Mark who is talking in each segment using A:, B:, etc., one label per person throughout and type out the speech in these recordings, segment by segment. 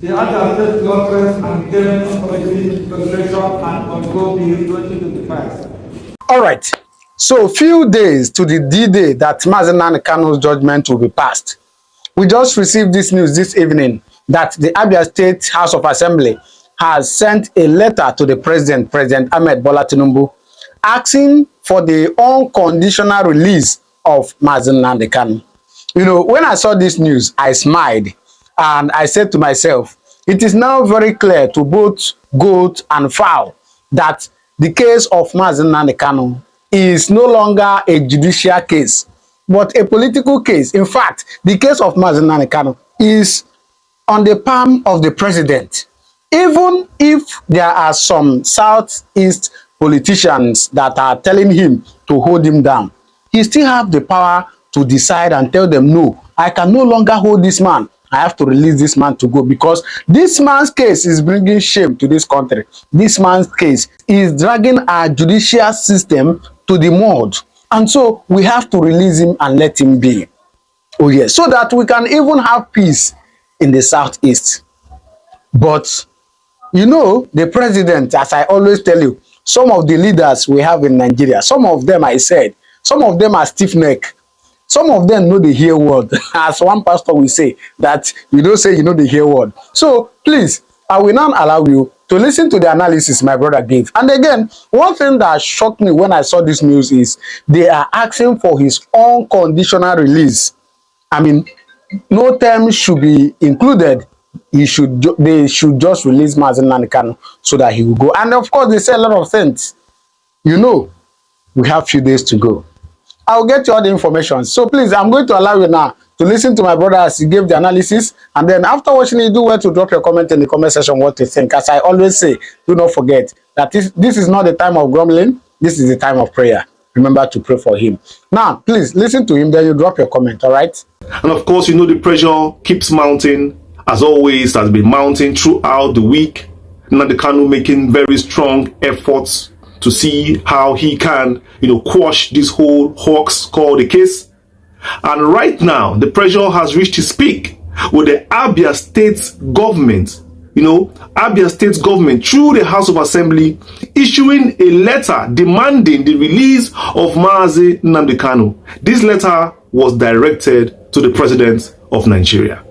A: The Abia State Conference and Chairmen Committee Declaration and Control Bill 2025.
B: All right. So, few days to the D-Day that Nnamdi Kanu's judgment will be passed. We just received this news this evening that the Abia State House of Assembly has sent a letter to the President Ahmed Bola Tinubu, asking for the unconditional release of Nnamdi Kanu. You know, when I saw this news, I smiled and I said to myself, it is now very clear to both goat and fowl that the case of Nnamdi Kanu is no longer a judicial case, but a political case. In fact, the case of Nnamdi Kanu is on the palm of the president. Even if there are some southeast politicians that are telling him to hold him down, he still have the power to decide and tell them, no, I can no longer hold this man. I have to release this man to go, because this man's case is bringing shame to this country. This man's case is dragging our judicial system to the mud. And so we have to release him and let him be. Oh yes, so that we can even have peace in the southeast. But you know, the president, as I always tell you, some of the leaders we have in Nigeria, some of them, I said, some of them are stiff-necked. Some of them know the hear word. As one pastor will say, that you don't say you know the hear word. So please, I will not allow you to listen to the analysis my brother gave. And again, one thing that shocked me when I saw this news is they are asking for his unconditional release. I mean, no term should be included. They should just release Nnamdi Kanu so that he will go. And of course, they say a lot of things. You know, we have few days to go. I'll get you all the information. So please, I'm going to allow you now to listen to my brother as he gave the analysis. And then after watching it, do well to drop your comment in the comment section what you think. As I always say, do not forget that this is not the time of grumbling. This is the time of prayer. Remember to pray for him. Now, please listen to him, then you drop your comment, all right?
C: And of course, you know the pressure keeps mounting. As always, has been mounting throughout the week. Nnamdi Kanu making very strong efforts to see how he can, quash this whole hoax called the case. And right now, the pressure has reached its peak with the Abia State government, Abia State government through the House of Assembly issuing a letter demanding the release of Nnamdi Kanu. This letter was directed to the President of Nigeria,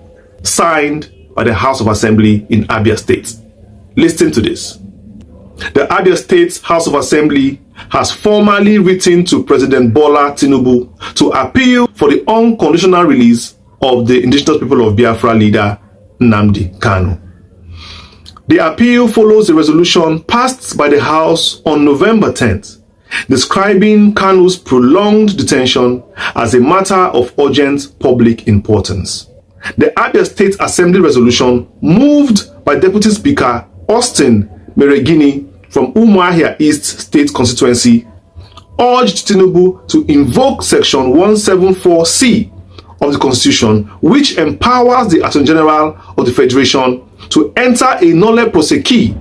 C: signed by the House of Assembly in Abia State. Listen to this. The Abia State House of Assembly has formally written to President Bola Tinubu to appeal for the unconditional release of the indigenous people of Biafra leader Nnamdi Kanu. The appeal follows a resolution passed by the House on November 10th, describing Kanu's prolonged detention as a matter of urgent public importance. The Abia State Assembly resolution, moved by Deputy Speaker Austin Meregini from Umuahia East State Constituency, urged Tinubu to invoke Section 174C of the Constitution, which empowers the Attorney General of the Federation to enter a nolle prosequi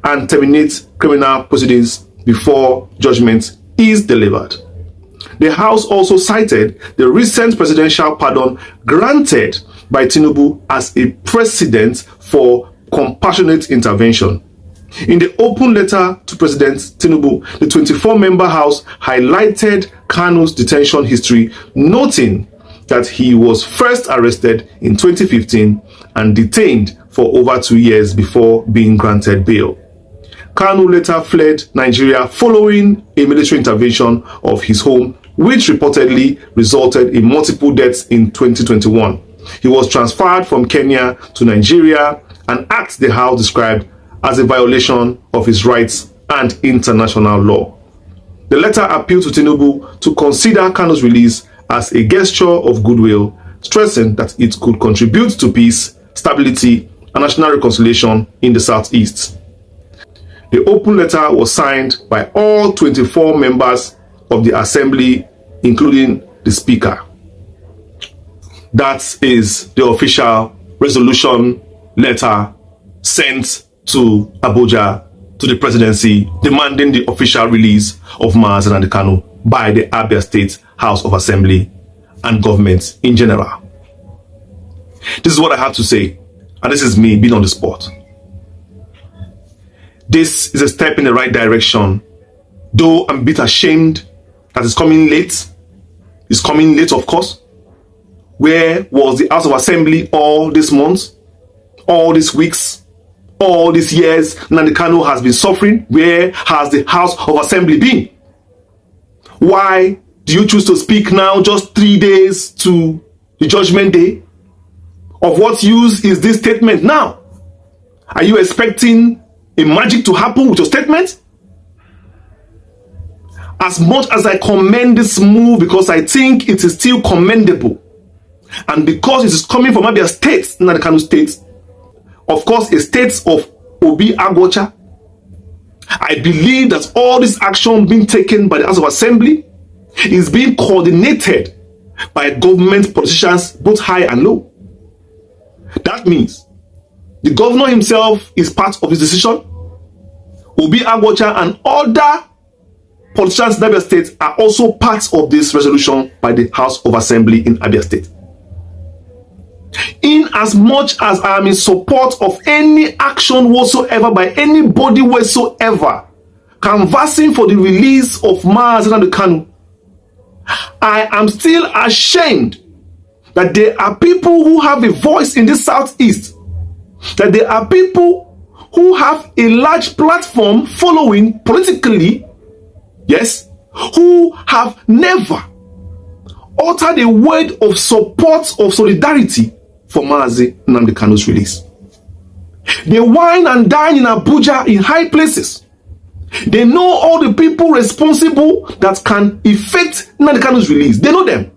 C: and terminate criminal proceedings before judgment is delivered. The House also cited the recent presidential pardon granted by Tinubu as a precedent for compassionate intervention. In the open letter to President Tinubu, the 24-member House highlighted Kanu's detention history, noting that he was first arrested in 2015 and detained for over 2 years before being granted bail. Kanu later fled Nigeria following a military intervention of his home, which reportedly resulted in multiple deaths in 2021. He was transferred from Kenya to Nigeria, an act the House described as a violation of his rights and international law. The letter appealed to Tinubu to consider Kanu's release as a gesture of goodwill, stressing that it could contribute to peace, stability, and national reconciliation in the Southeast. The open letter was signed by all 24 members of the Assembly, including the Speaker. That is the official resolution letter sent to Abuja, to the presidency, demanding the official release of Nnamdi Kanu by the Abia State House of Assembly and government in general. This is what I have to say. and this is me being on the spot, this is a step in the right direction, though I'm a bit ashamed that it's coming late. It's coming late, of course. Where was the House of Assembly all this month, all these weeks, all these years Nnamdi Kanu has been suffering? Where has the House of Assembly been? Why do you choose to speak now, just 3 days to the judgment day? Of what use is this statement now? Are you expecting a magic to happen with your statement? As much as I commend this move, because I think it is still commendable, and because it is coming from Abia State, Nnamdi Kanu State, of course a state of Obi Agbocha, I believe that all this action being taken by the House of Assembly is being coordinated by government politicians, both high and low. That means the governor himself is part of his decision. Obi Agbocha and other politicians in Abia State are also part of this resolution by the House of Assembly in Abia State. In as much as I am in support of any action whatsoever by anybody whatsoever canvassing for the release of Nnamdi Kanu, I am still ashamed that there are people who have a voice in the Southeast, that there are people who have a large platform following politically, yes, who have never uttered a word of support, of solidarity for Nnamdi Kanu's release. They wine and dine in Abuja in high places. They know all the people responsible that can effect Nnamdi Kanu's release. They know them.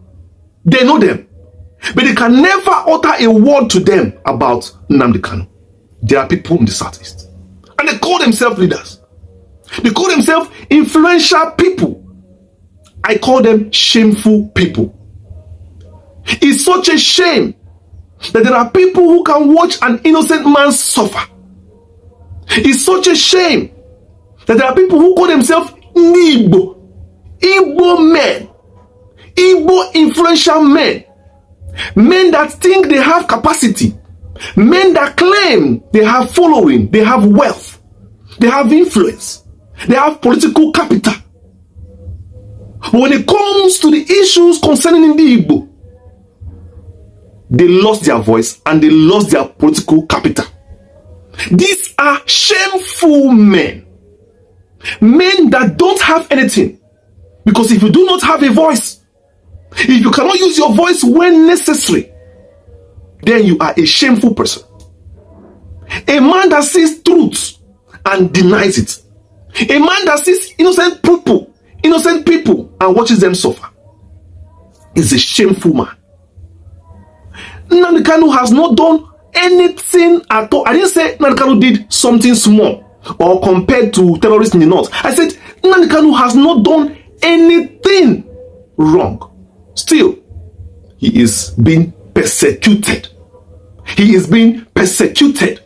C: They know them. But they can never utter a word to them about Nnamdi Kanu. There are people in the Southeast, and they call themselves leaders. They call themselves influential people. I call them shameful people. It's such a shame that there are people who can watch an innocent man suffer. It's such a shame that there are people who call themselves Igbo men, Igbo influential men, men that think they have capacity, men that claim they have following, they have wealth, they have influence, they have political capital. But when it comes to the issues concerning the Igbo, they lost their voice and they lost their political capital. These are shameful men. Men that don't have anything. Because if you do not have a voice, if you cannot use your voice when necessary, then you are a shameful person. A man that sees truth and denies it. A man that sees innocent people and watches them suffer is a shameful man. Nnamdi Kanu has not done anything at all. I didn't say Nnamdi Kanu did something small or compared to terrorists in the north. I said Nnamdi Kanu has not done anything wrong. Still, he is being persecuted. He is being persecuted.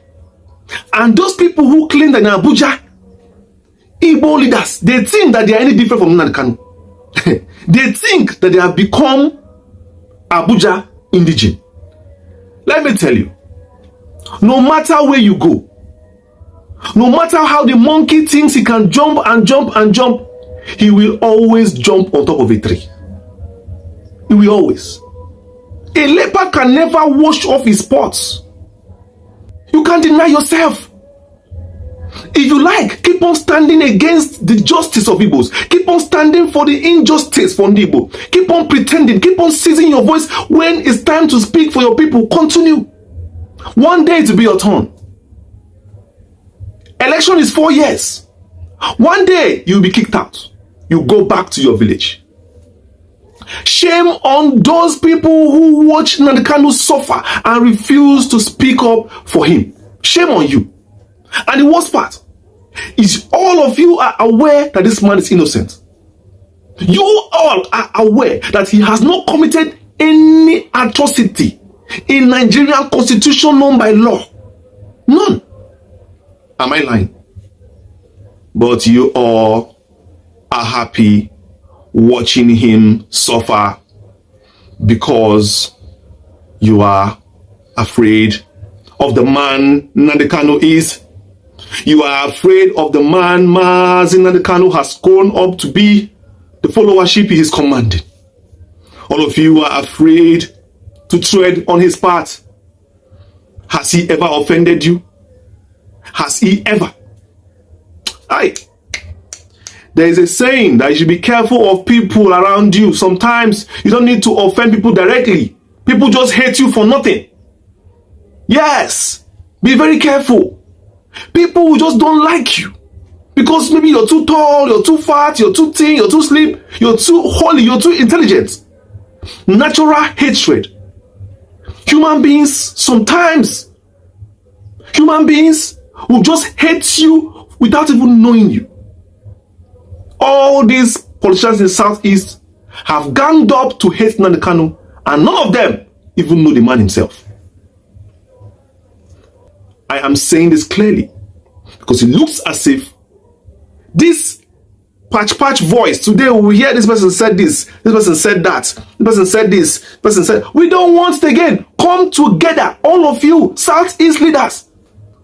C: And those people who claim that in Abuja, Igbo leaders, they think that they are any different from Nnamdi Kanu. They think that they have become Abuja indigene. Let me tell you, no matter where you go, no matter how the monkey thinks he can jump and jump and jump, he will always jump on top of a tree. He will always. A leopard can never wash off his spots. You can't deny yourself. If you like, keep on standing against the justice of Igbos. Keep on standing for the injustice for Igbo. Keep on pretending. Keep on seizing your voice when it's time to speak for your people. Continue. One day it will be your turn. Election is 4 years. One day you'll be kicked out. You go back to your village. Shame on those people who watch Nnamdi Kanu suffer and refuse to speak up for him. Shame on you. And the worst part is all of you are aware that this man is innocent. You all are aware that he has not committed any atrocity in Nigerian constitution known by law. None. Am I lying? But you all are happy watching him suffer because you are afraid of the man Nnamdi Kanu is. You are afraid of the man Nnamdi Kanu has grown up to be, the followership he is commanding. All of you are afraid to tread on his path. Has he ever offended you? Has he ever? There is a saying that you should be careful of people around you. Sometimes you don't need to offend people directly. People just hate you for nothing. Yes, be very careful. People who just don't like you because maybe you're too tall, you're too fat, you're too thin, you're too slim, you're too holy, you're too intelligent. Natural hatred. Human beings, sometimes, human beings will just hate you without even knowing you. All these politicians in the Southeast have ganged up to hate Nnamdi Kanu, and none of them even know the man himself. I am saying this clearly because it looks as if this patch voice, today we will hear this person said this person said that, this person said this person said, we don't want it again. Come together, all of you, Southeast leaders,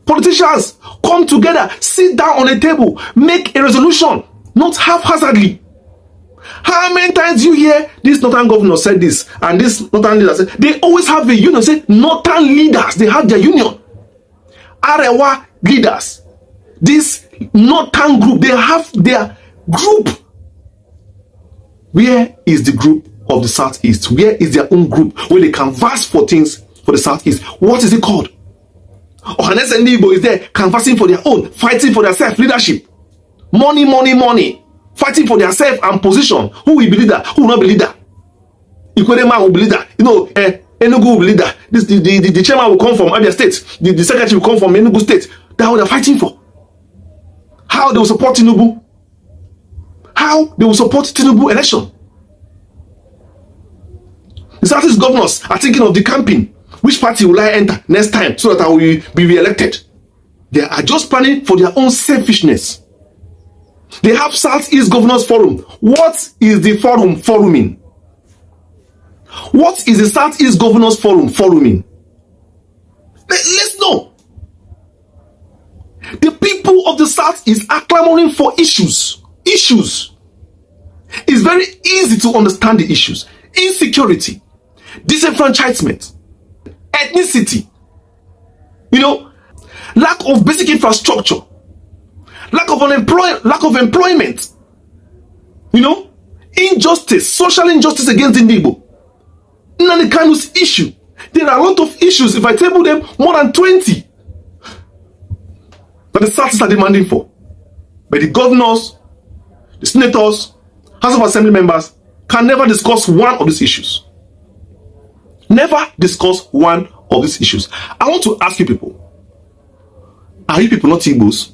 C: politicians, come together, sit down on a table, make a resolution, not haphazardly. How many times you hear this northern governor said this and this northern leader said, they always have a union, say northern leaders, they have their union. Arewa leaders, this northern group, they have their group. Where is the group of the Southeast? Where is their own group where they canvass for things for the Southeast? What is it called? Ohanes and Igbo is there canvassing for their own, fighting for their self-leadership. Money, fighting for their self and position. Who will be leader? Who will not be leader? Ikwedema will be leader. Enugu will be leader. The chairman will come from Abia State. The secretary will come from Enugu State. That's what they're fighting for. How they will support Tinubu. How they will support Tinubu election. The Southeast governors are thinking of the campaign. Which party will I enter next time so that I will be re-elected? They are just planning for their own selfishness. They have Southeast Governors Forum. What is the foruming? What is the Southeast Governors Foruming? Let's know. The people of the Southeast are clamoring for issues. It's very easy to understand the issues. Insecurity, disenfranchisement, ethnicity, lack of basic infrastructure, lack of employment, injustice, social injustice against the Igbo. Nnamdi Kanu's issue. There are a lot of issues. If I table them, more than 20 that the Southeast are demanding for. But the governors, the senators, House of Assembly members can never discuss one of these issues. Never discuss one of these issues. I want to ask you people, are you people not Igbos?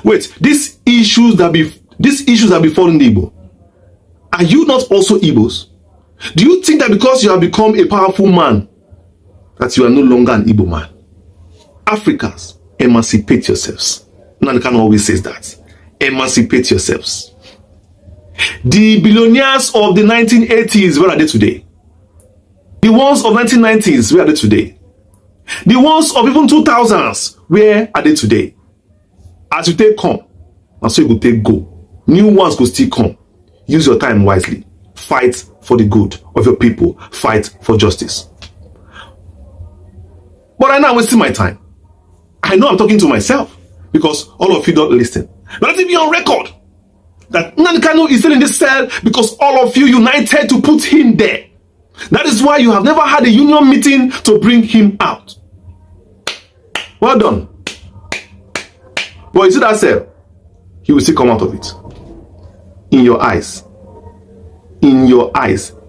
C: Wait, these issues that befalling the Igbo, are you not also Igbos? Do you think that because you have become a powerful man, that you are no longer an Igbo man? Africans, emancipate yourselves. Nnamdi Kanu always says that. Emancipate yourselves. The billionaires of the 1980s, where are they today? The ones of 1990s, where are they today? The ones of even 2000s, where are they today? As you take come, and so you go take go. New ones go still come. Use your time wisely. Fight for the good of your people. Fight for justice. But right now I'm wasting my time. I know I'm talking to myself because all of you don't listen. But let it be on record that Nnamdi Kanu is still in this cell because all of you united to put him there. That is why you have never had a union meeting to bring him out. Well done. But you see that cell, he will still come out of it. In your eyes,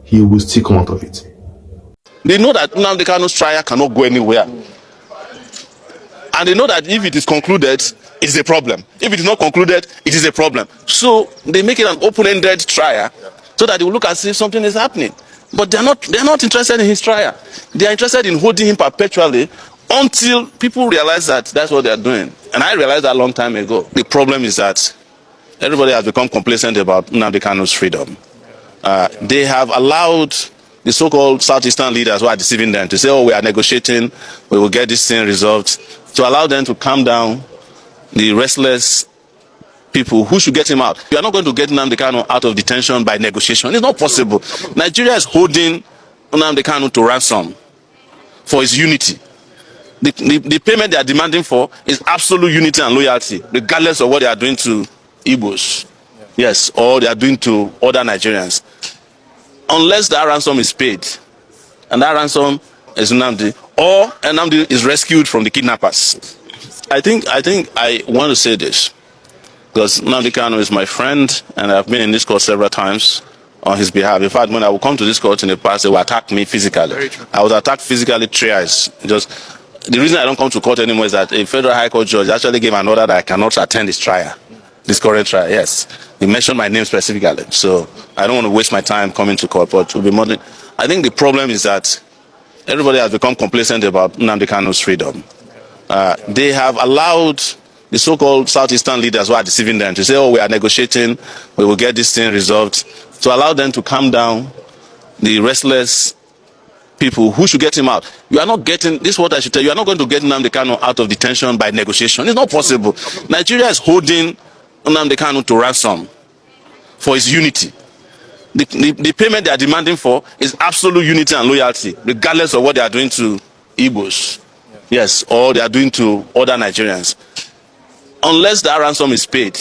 C: he will still come out of it.
D: They know that Nnamdi Kanu's trial cannot go anywhere. And they know that if it is concluded, it is a problem. If it is not concluded, it is a problem. So they make it an open-ended trial so that they will look and see if something is happening. But they're not interested in his trial. They are interested in holding him perpetually until people realize that that's what they're doing. And I realized that a long time ago. The problem is that everybody has become complacent about Nnamdi Kanu's freedom. They have allowed the so-called Southeastern leaders who are deceiving them to say, oh, we are negotiating, we will get this thing resolved, to allow them to calm down the restless people who should get him out. You are not going to get Nnamdi Kanu out of detention by negotiation. It's not possible. Nigeria is holding Nnamdi Kanu to ransom for his unity. The payment they are demanding for is absolute unity and loyalty, regardless of what they are doing to Igbos. Yes, or they are doing to other Nigerians. Unless that ransom is paid, and that ransom is Nnamdi, or Nnamdi is rescued from the kidnappers. I think I want to say this, because Nnamdi Kanu is my friend, and I've been in this court several times on his behalf. In fact, when I would come to this court in the past, they would attack me physically. I was attacked physically thrice. The reason I don't come to court anymore is that a federal high court judge actually gave an order that I cannot attend this trial, this current trial. Yes, he mentioned my name specifically, so I don't want to waste my time coming to court. But I think the problem is that everybody has become complacent about Nnamdi Kanu's freedom. They have allowed the so-called Southeastern leaders who are deceiving them to say, oh, we are negotiating, we will get this thing resolved, to allow them to calm down the restless people who should get him out. You are not getting, this is what I should tell you, you are not going to get Nnamdi Kanu out of detention by negotiation. It's not possible. Nigeria is holding Nnamdi Kanu to ransom for his unity. The payment they are demanding for is absolute unity and loyalty, regardless of what they are doing to Igbos. Yes, or they are doing to other Nigerians. Unless that ransom is paid,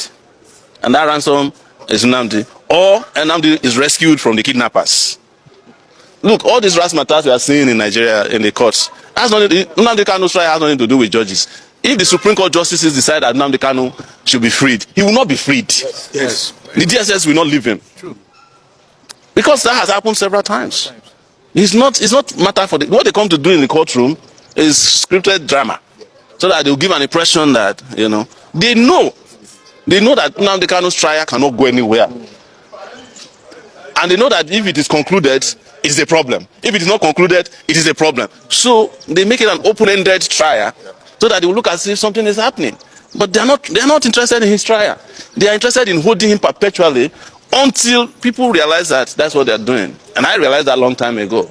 D: and that ransom is Nnamdi, or Nnamdi is rescued from the kidnappers. Look, all these razzmatazz we are seeing in Nigeria in the courts, Nnamdi Kanu's trial has nothing to do with judges. If the Supreme Court justices decide that Nnamdi Kanu should be freed, he will not be freed.
C: Yes.
D: The DSS will not leave him.
C: True.
D: Because that has happened several times. It's not matter for what they come to do in the courtroom is scripted drama, so that they will give an impression that they know that Nnamdi Kanu's trial cannot go anywhere, and they know that if it is concluded, it is a problem. If it is not concluded, it is a problem. So they make it an open-ended trial, so that they will look as if something is happening. But they are not interested in his trial. They are interested in holding him perpetually until people realize that that's what they are doing. And I realized that a long time ago.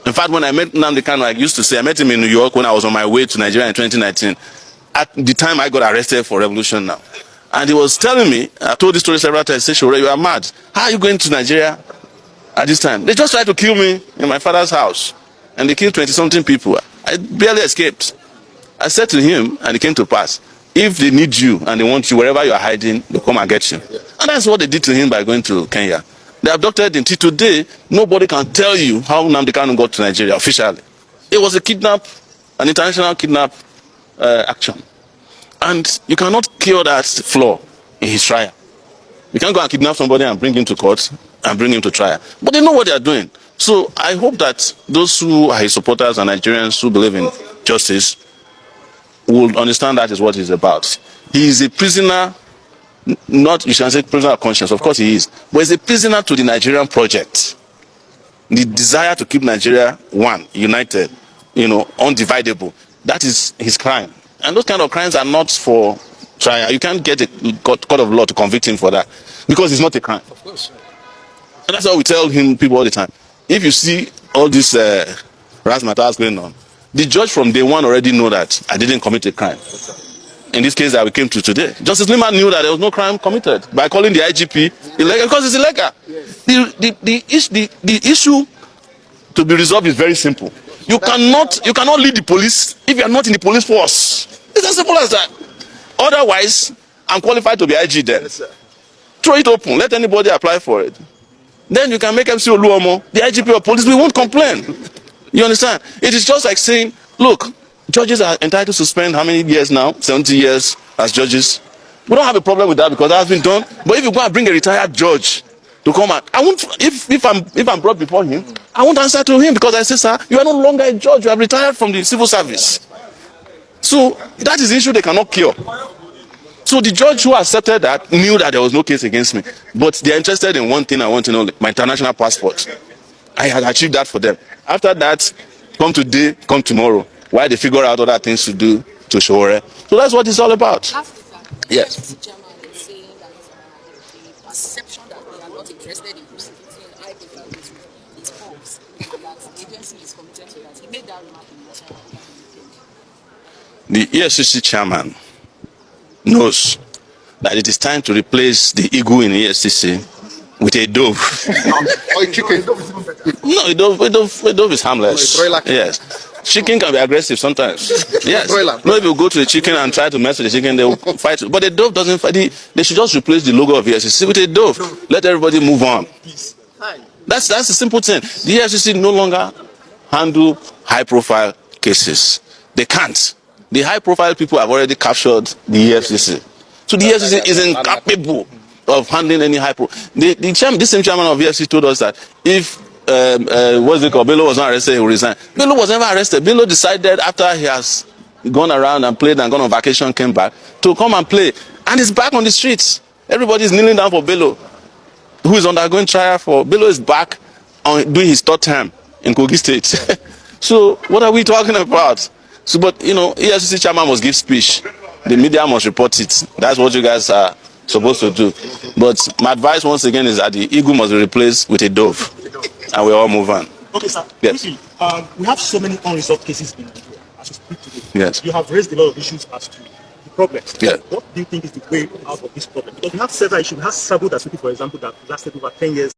D: In fact, when I met Nnamdi Kanu, I used to say, I met him in New York when I was on my way to Nigeria in 2019. At the time I got arrested for revolution now. And he was telling me, I told this story several times, he said, Shore, you are mad. How are you going to Nigeria at this time? They just tried to kill me in my father's house. And they killed 20-something people. I barely escaped. I said to him, and it came to pass, if they need you and they want you, wherever you are hiding, they'll come and get you. And that's what they did to him by going to Kenya. They abducted him. Till today, nobody can tell you how Nnamdi Kanu got to Nigeria officially. It was an international kidnap action. And you cannot cure that flaw in his trial. You can't go and kidnap somebody and bring him to court and bring him to trial. But they know what they are doing. So I hope that those who are his supporters and Nigerians who believe in justice will understand that is what he's about. He is a prisoner, not, you can say prisoner of conscience, of course he is, but he's a prisoner to the Nigerian project. The desire to keep Nigeria one, united, undividable. That is his crime. And those kind of crimes are not for trial. You can't get a court of law to convict him for that, because it's not a crime. Of course. And that's why we tell people all the time. If you see all this razzmatazz going on, the judge from day one already know that I didn't commit a crime. In this case that we came to today, Justice Liman knew that there was no crime committed by calling the IGP illegal, because it's illegal. Yes. The issue to be resolved is very simple. You cannot lead the police if you are not in the police force. It's as simple as that. Otherwise, I'm qualified to be IG then. Yes, throw it open. Let anybody apply for it. Then you can make MC Oluomo the IGP of police. We won't complain. You understand? It is just like saying, look, judges are entitled to spend how many years now? 70 years as judges. We don't have a problem with that because that has been done. But if you go and bring a retired judge to come out, I won't. If I'm brought before him, I won't answer to him, because I say, sir, you are no longer a judge. You have retired from the civil service. So that is the issue they cannot cure. So the judge who accepted that knew that there was no case against me. But they are interested in one thing. I want to know my international passport. I had achieved that for them. After that, come today, come tomorrow. Why they figure out other things to do to Shore. So that's what it's all about. Yes.
E: The chairman is saying that the perception that they are not interested in prosecuting high-profile is false. insurgency is committed to that. He made that remark in national.
D: The EFCC chairman knows that it is time to replace the eagle in EFCC with a dove. No, a dove is harmless. Yes. Chicken can be aggressive sometimes. Yes. No, if you go to the chicken and try to mess with the chicken, they will fight. But the dove doesn't fight. They should just replace the logo of EFCC with a dove. Let everybody move on. That's the simple thing. The EFCC no longer handle high-profile cases. They can't. The high-profile people have already captured the EFCC. So the EFCC is incapable of handling any this same chairman of EFCC told us that if what's it called, Bello was not arrested, he will resign. Bello was never arrested. Bello decided after he has gone around and played and gone on vacation, came back to come and play, and he's back on the streets. Everybody is kneeling down for Bello, who is undergoing trial for. Bello is back on doing his third term in Kogi State. So what are we talking about? So, but you know, EFCC chairman must give speech. The media must report it. That's what you guys are supposed to do. But my advice once again is that the eagle must be replaced with a dove, and we all move on.
F: Okay, sir.
D: Yes.
F: We have so many unresolved cases in Nigeria as we speak today.
D: Yes.
F: You have raised a lot of issues as to the problems.
D: Yeah.
F: What do you think is the way out of this problem? Because we have several issues. We have several that's speaking, for example, that lasted over 10 years.